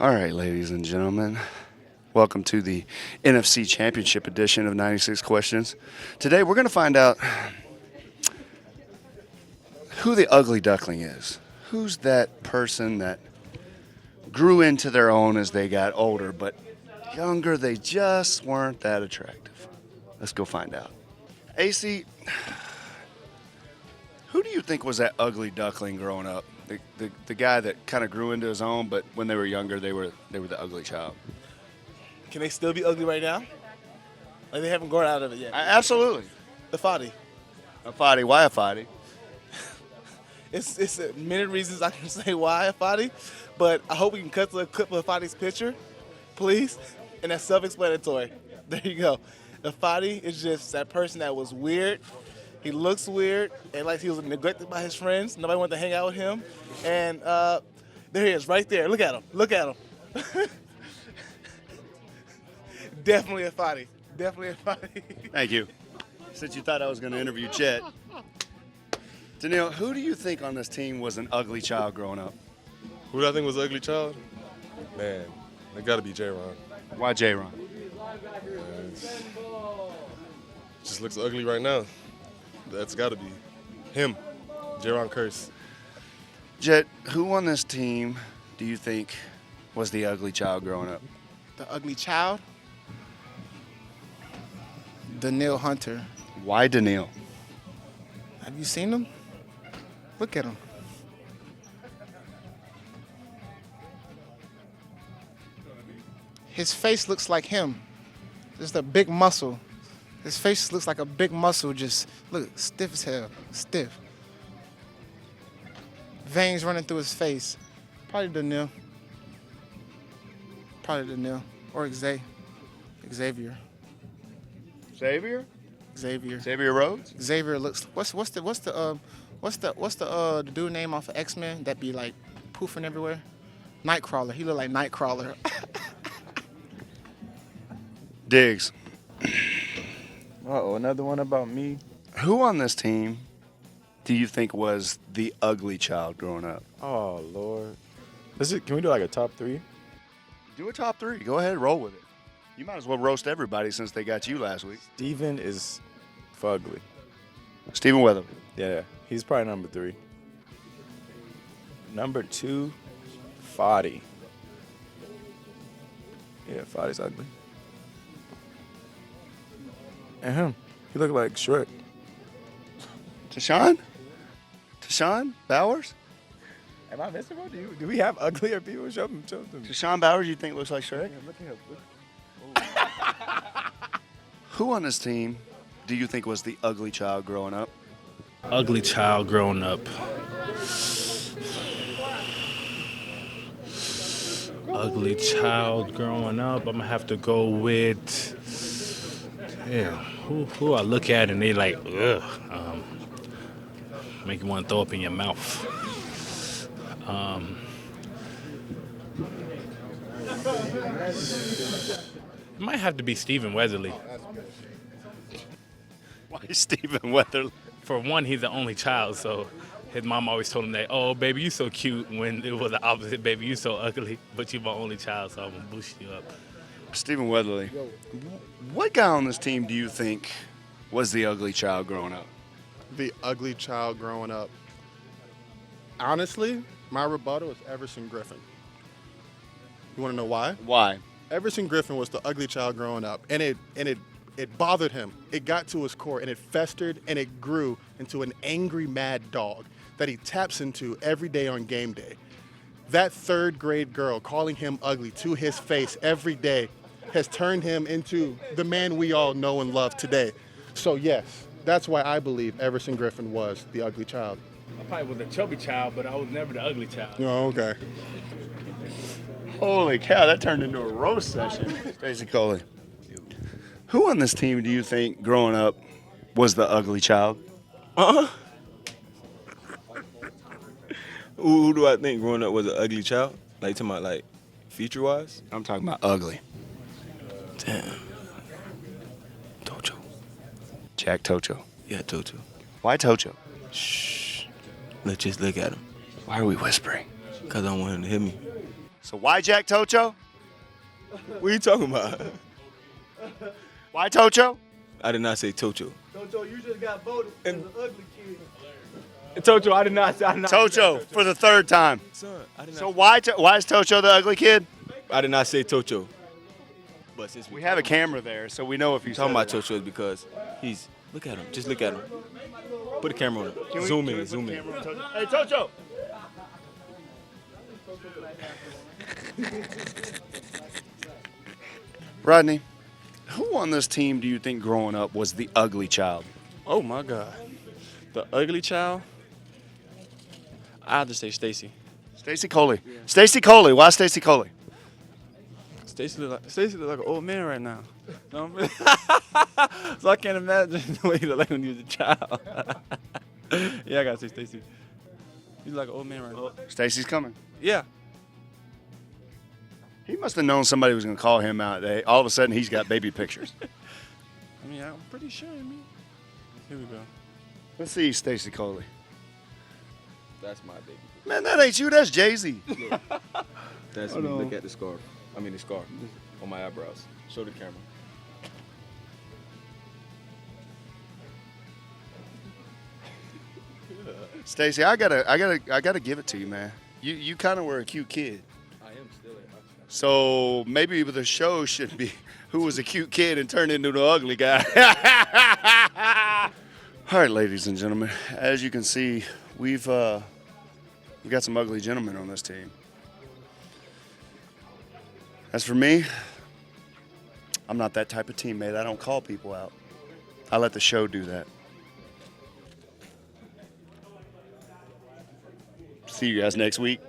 All right, ladies and gentlemen, welcome to the NFC Championship Edition of 96 Questions. Today we're going to find out who the ugly duckling is. Who's that person that grew into their own as they got older, but younger they just weren't that attractive? Let's go find out. AC, who do you think was that ugly duckling growing up? The guy that kind of grew into his own, but when they were younger, they were the ugly child. Can they still be ugly right now? Like they haven't grown out of it yet. Absolutely. The Fadi. A Fadi. Why a Fadi? It's many reasons I can say why a Fadi, but I hope we can cut to a clip of Fadi's picture, please. And that's self-explanatory. There you go. The Fadi is just that person that was weird. He looks weird, and like he was neglected by his friends. Nobody wanted to hang out with him. And there he is, right there. Look at him. Look at him. Definitely a Fadi. Definitely a Fadi. Thank you. Since you thought I was going to interview Chet. Daniil, who do you think on this team was an ugly child growing up? Who do I think was an ugly child? Man, it got to be J-Ron. Why J-Ron? Just looks ugly right now. That's got to be him, J-Ron Curse. Jet, who on this team do you think was the ugly child growing up? The ugly child? Daniil Hunter. Why Daniil? Have you seen him? Look at him. His face looks like him. Just a big muscle. His face looks like a big muscle, just look, stiff as hell, stiff. Veins running through his face. Probably Daniil. Probably Daniil or Xavier. Xavier? Xavier Rhodes? Xavier looks. What's the dude name off of X-Men that be like poofing everywhere? Nightcrawler. He look like Nightcrawler. Diggs. Uh-oh, another one about me. Who on this team do you think was the ugly child growing up? Oh, Lord. Can we do like a top three? Do a top three. Go ahead, roll with it. You might as well roast everybody since they got you last week. Steven is fugly. Stephen Weatherly. Yeah, he's probably number 3. Number 2, Fadi. Yeah, Fadi's ugly. And him. He look like Shrek. Tashawn Bowers? Am I missing one? Do we have uglier people? Show them to me. Tashawn Bowers, you think looks like Shrek? Yeah, look at him. Who on this team do you think was the ugly child growing up? Ugly child growing up. Ugly child growing up. I'm gonna have to go with. Yeah, who I look at and they like, ugh, make you want to throw up in your mouth. It might have to be Stephen Weatherly. Why Stephen Weatherly? For one, he's the only child, so his mom always told him that, oh, baby, you so cute, when it was the opposite, baby, you so ugly, but you're my only child, so I'm going to boost you up. Stephen Weatherly, what guy on this team do you think was the ugly child growing up? The ugly child growing up. Honestly, my rebuttal is Everson Griffin. You want to know why? Why? Everson Griffin was the ugly child growing up, and it bothered him. It got to his core, and it festered, and it grew into an angry, mad dog that he taps into every day on game day. That third-grade girl calling him ugly to his face every day has turned him into the man we all know and love today. So, yes, that's why I believe Everson Griffin was the ugly child. I probably was a chubby child, but I was never the ugly child. Oh, okay. Holy cow, that turned into a roast session. Stacey, COLEY. Who on this team do you think growing up was the ugly child? Who do I think growing up was an ugly child? Like, talking about, like, feature-wise? I'm talking about ugly. Damn. Tocho. Jack Tocho. Yeah, Tocho. Why Tocho? Shh. Let's just look at him. Why are we whispering? Because I don't want him to hit me. So why Jack Tocho? What are you talking about? Why Tocho? I did not say Tocho. Tocho, you just got voted as an ugly kid. Tocho, I did not say Tocho for the third time. Son, I did not. So why is Tocho the ugly kid? I did not say Tocho. But since We have a camera there, so we know if you talking about said Tocho is because he's look at him. Just look at him. Put the camera on him. it. Zoom Can we in, zoom put the in. camera on Tocho? Hey, Tocho. Rodney, who on this team do you think growing up was the ugly child? Oh my God, the ugly child. I have to say Stacy. Stacy Coley. Stacy Coley. Why Stacy Coley? Stacy look like an old man right now. Know what I mean? So I can't imagine the way he looked like when he was a child. Yeah, I gotta say Stacy. He's like an old man right now. Stacy's coming. Yeah. He must have known somebody was going to call him out. All of a sudden, he's got baby pictures. I mean, I'm pretty sure. I mean, here we go. Let's see Stacy Coley. That's my baby. Man, that ain't you. That's Jay-Z. That's me. Look at the scarf. I mean the scarf on my eyebrows. Show the camera. Stacy, I gotta give it to you, man. You kind of were a cute kid. I am still at So maybe the show should be who was a cute kid and turned into the ugly guy. All right, ladies and gentlemen, as you can see, we've got some ugly gentlemen on this team. As for me, I'm not that type of teammate. I don't call people out. I let the show do that. See you guys next week.